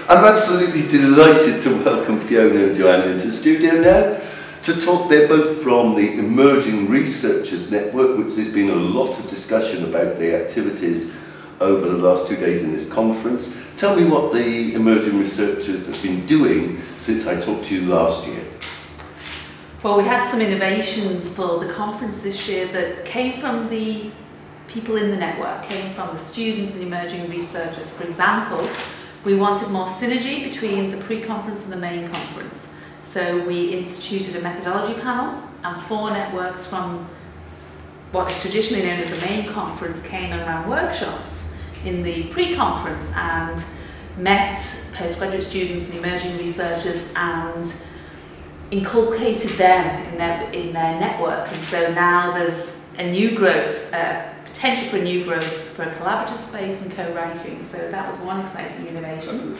I'm absolutely delighted to welcome Fiona and Joana into the studio now to talk. They're both from the Emerging Researchers Network, which there's been a lot of discussion about the activities over the last 2 days in this conference. Tell me what the Emerging Researchers have been doing since I talked to you last year. Well, we had some innovations for the conference this year that came from the people in the network, came from the students and emerging researchers. For example, we wanted more synergy between the pre-conference and the main conference. So we instituted a methodology panel, and 4 networks from what is traditionally known as the main conference came and ran workshops in the pre-conference and met postgraduate students and emerging researchers and inculcated them in their network. And so now there's a new growth, potential for a new growth for a collaborative space and co-writing. So that was one exciting innovation.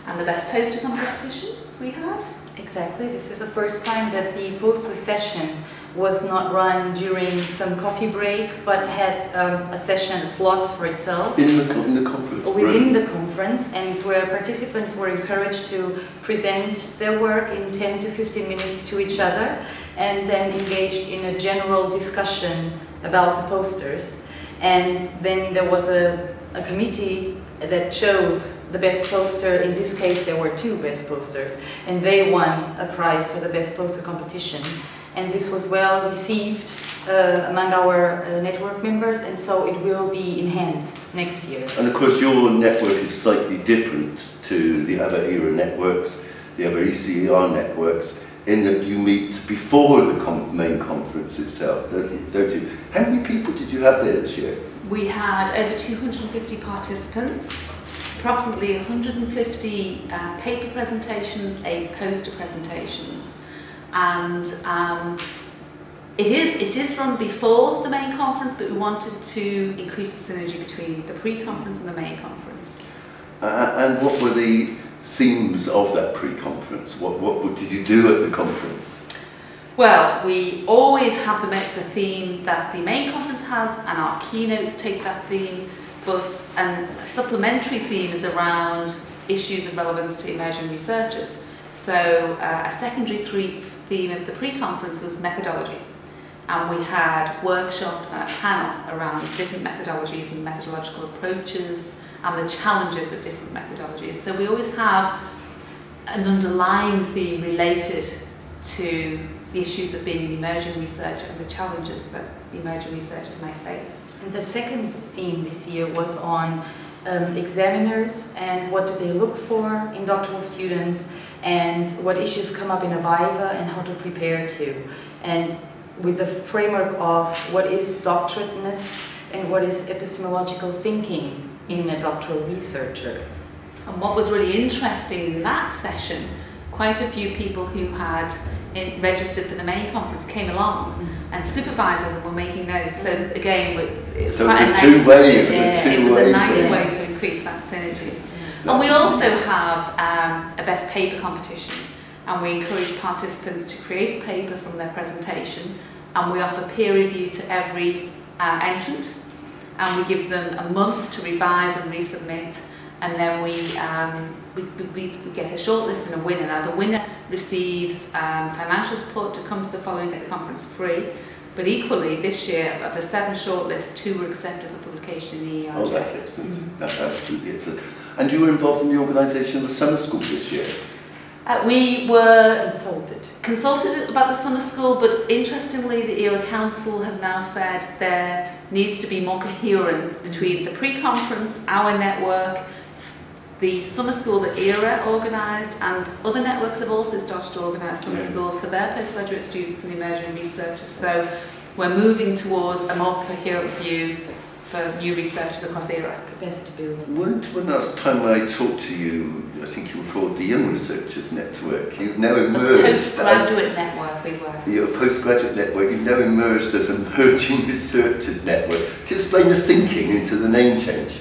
And the best poster competition we had. Exactly. This is the first time that the poster session was not run during some coffee break, but had a session, a slot for itself. In the conference? Within the conference, and where participants were encouraged to present their work in 10 to 15 minutes to each other, and then engaged in a general discussion about the posters. And then there was a committee that chose the best poster. In this case, there were 2 best posters, and they won a prize for the best poster competition. And this was well received among our network members, and so it will be enhanced next year. And of course, your network is slightly different to the other ERA networks, the other ECER networks, in that you meet before the main conference itself, don't you? How many people did you have there this year? We had over 250 participants, approximately 150 paper presentations, 8 poster presentations, and it is run before the main conference, but we wanted to increase the synergy between the pre-conference and the main conference. And what were the themes of that pre-conference? What did you do at the conference? Well, we always have the theme that the main conference has, and our keynotes take that theme, but a supplementary theme is around issues of relevance to emerging researchers. So a secondary theme of the pre-conference was methodology, and we had workshops and a panel around different methodologies and methodological approaches and the challenges of different methodologies. So we always have an underlying theme related to the issues of being an emerging researcher and the challenges that the emerging researchers may face. And the second theme this year was on examiners and what do they look for in doctoral students, and what issues come up in a viva and how to prepare to. And with the framework of what is doctorateness and what is epistemological thinking in a doctoral researcher. And what was really interesting in that session, quite a few people who had registered for the main conference came along, and supervisors were making notes. So again, it was a two-way. It was a nice way to increase that synergy. And we also have a best paper competition, and we encourage participants to create a paper from their presentation, and we offer peer review to every entrant, and we give them a month to revise and resubmit, and then we get a shortlist and a winner. Now the winner receives financial support to come to the following conference free, but equally this year of the 7 shortlists, 2 were accepted for publication in the ERJ. Oh, that's excellent. That's absolutely excellent. And you were involved in the organisation of the summer school this year? We were consulted about the summer school, but interestingly the ERA Council have now said there needs to be more coherence between the pre-conference, our network, the summer school that ERA organised, and other networks have also started to organise summer schools for their postgraduate students and emerging researchers. So we're moving towards a more coherent view for new researchers across ERA. Capacity building. When last time I talked to you, I think you were called the Young Researchers Network. You've now emerged as a postgraduate network. We were. You're a postgraduate network. You've now emerged as Emerging Researchers Network. Can you explain the thinking into the name change?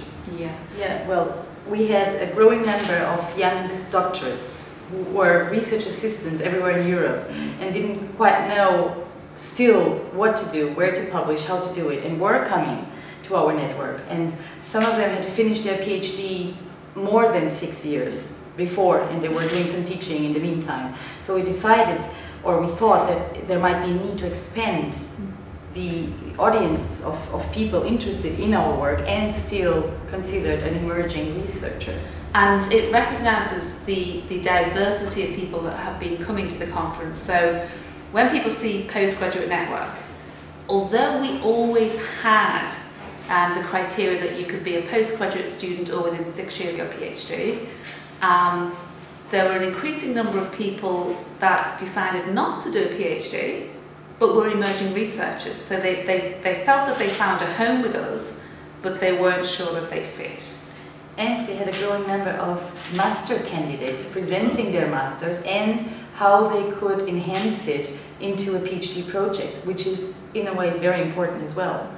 Yeah. Well, we had a growing number of young doctorates who were research assistants everywhere in Europe and didn't quite know still what to do, where to publish, how to do it, and were coming to our network, and some of them had finished their PhD more than 6 years before, and they were doing some teaching in the meantime. So we decided, or we thought, that there might be a need to expand the audience of people interested in our work and still considered an emerging researcher. And it recognises the diversity of people that have been coming to the conference. So when people see Postgraduate Network, although we always had the criteria that you could be a postgraduate student or within 6 years of your PhD, there were an increasing number of people that decided not to do a PhD, but were emerging researchers. So they felt that they found a home with us, but they weren't sure that they fit. And we had a growing number of master candidates presenting their masters and how they could enhance it into a PhD project, which is in a way very important as well.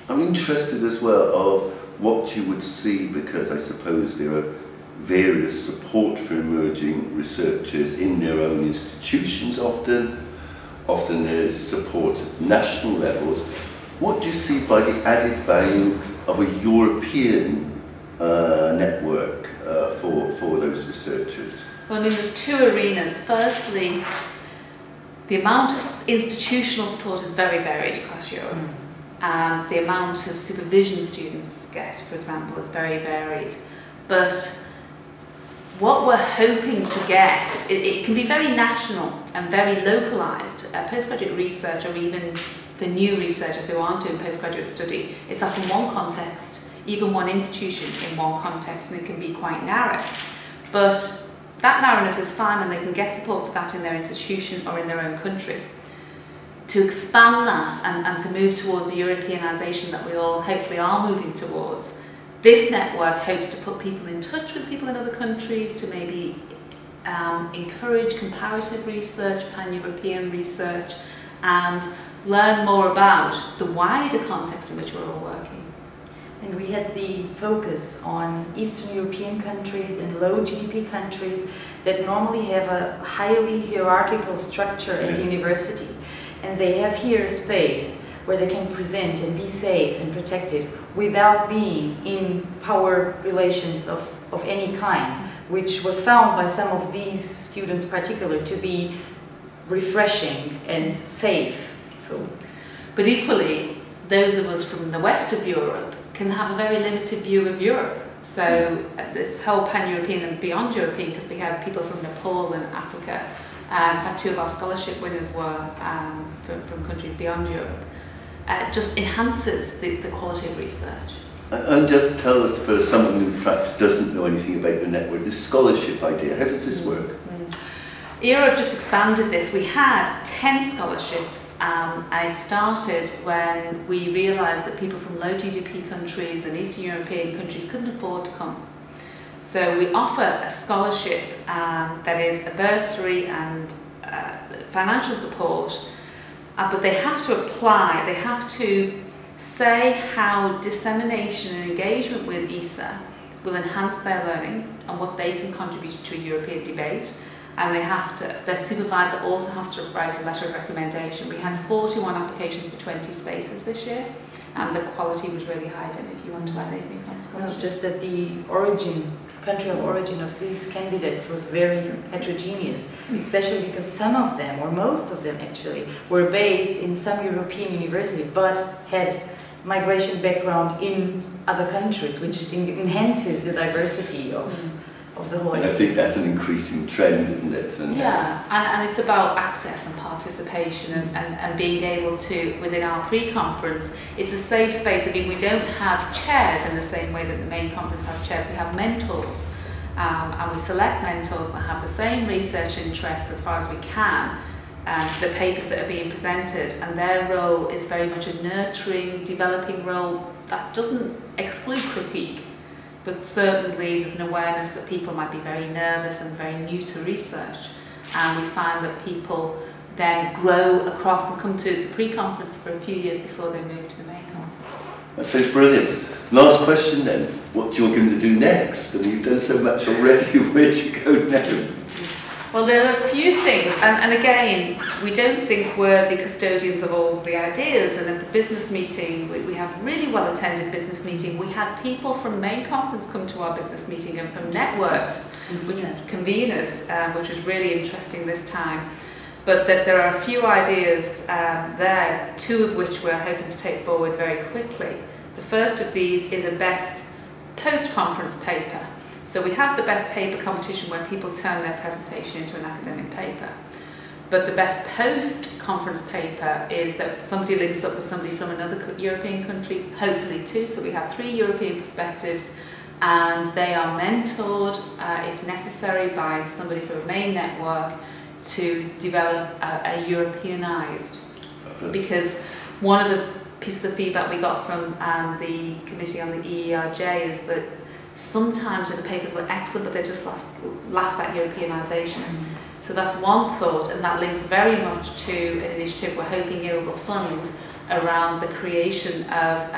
I'm interested as well of what you would see, because I suppose there are various support for emerging researchers in their own institutions often there's support at national levels. What do you see by the added value of a European network for those researchers? Well, I mean, there's two arenas. Firstly, the amount of institutional support is very varied across Europe. The amount of supervision students get, for example, is very varied. But what we're hoping to get, it can be very national and very localised. Postgraduate research, or even for new researchers who aren't doing postgraduate study, it's often one context, even one institution in one context, and it can be quite narrow. But that narrowness is fine, and they can get support for that in their institution or in their own country. To expand that and to move towards the Europeanisation that we all hopefully are moving towards, this network hopes to put people in touch with people in other countries, to maybe encourage comparative research, pan-European research, and learn more about the wider context in which we're all working. And we had the focus on Eastern European countries and low GDP countries that normally have a highly hierarchical structure at the university. And they have here a space where they can present and be safe and protected without being in power relations of any kind, which was found by some of these students particular to be refreshing and safe. But equally, those of us from the west of Europe can have a very limited view of Europe. So this whole pan-European and beyond European, because we had people from Nepal and Africa. In fact, 2 of our scholarship winners were from countries beyond Europe. Just enhances the quality of research. And just tell us, for someone who perhaps doesn't know anything about the network, this scholarship idea, how does this work? ERA have just expanded this. We had 10 scholarships. I started when we realised that people from low GDP countries and Eastern European countries couldn't afford to come. So we offer a scholarship that is a bursary and financial support, but they have to apply, they have to say how dissemination and engagement with ECER will enhance their learning and what they can contribute to a European debate. And they have to, their supervisor also has to write a letter of recommendation. We had 41 applications for 20 spaces this year, and the quality was really high. I don't know if you want to add anything on scholarship. No, just that the country of origin of these candidates was very heterogeneous, especially because some of them, or most of them actually, were based in some European university but had migration background in other countries, which enhances the diversity of the whole. And I think that's an increasing trend, isn't it? And it's about access and participation and being able to, within our pre-conference, it's a safe space. I mean, we don't have chairs in the same way that the main conference has chairs. We have mentors, and we select mentors that have the same research interests as far as we can to the papers that are being presented, and their role is very much a nurturing, developing role that doesn't exclude critique. But certainly there's an awareness that people might be very nervous and very new to research, and we find that people then grow across and come to the pre-conference for a few years before they move to the main conference. That sounds brilliant. Last question then, what do you want them to do next? I mean, you've done so much already, where do you go now? Well, there are a few things, and again, we don't think we're the custodians of all the ideas. And at the business meeting, we have a really well-attended business meeting. We had people from main conference come to our business meeting and from networks, conveners, which was really interesting this time. But that there are a few ideas there, two of which we're hoping to take forward very quickly. The first of these is a best post-conference paper. So we have the best paper competition where people turn their presentation into an academic paper. But the best post-conference paper is that somebody links up with somebody from another European country, hopefully two. So we have 3 European perspectives, and they are mentored, if necessary, by somebody from a main network to develop a Europeanized. Because one of the pieces of feedback we got from the Committee on the EERJ is that sometimes the papers were excellent, but they just lack that Europeanisation. So that's one thought, and that links very much to an initiative we're hoping Europe will fund around the creation of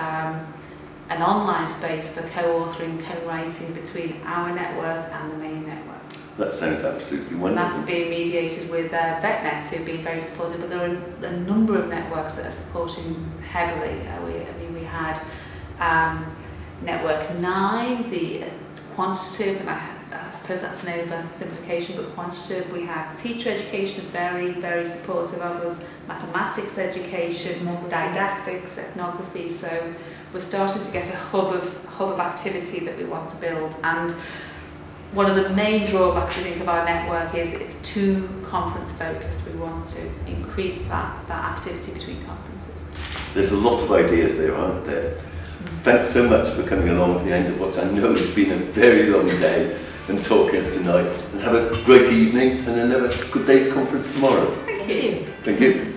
an online space for co-authoring, co-writing between our network and the main network. That sounds absolutely wonderful. And that's being mediated with VetNet, who've been very supportive, but there are a number of networks that are supporting heavily. We had Network 9, the quantitative, and I suppose that's an oversimplification, but quantitative. We have teacher education, very, very supportive of us, mathematics education, didactics, ethnography. So we're starting to get a hub of activity that we want to build. And one of the main drawbacks we think of our network is it's too conference focused. We want to increase that activity between conferences. There's a lot of ideas there, aren't there? Thanks so much for coming along at the end of what I know has been a very long day and talking us tonight. And have a great evening and another good day's conference tomorrow. Thank you. Thank you.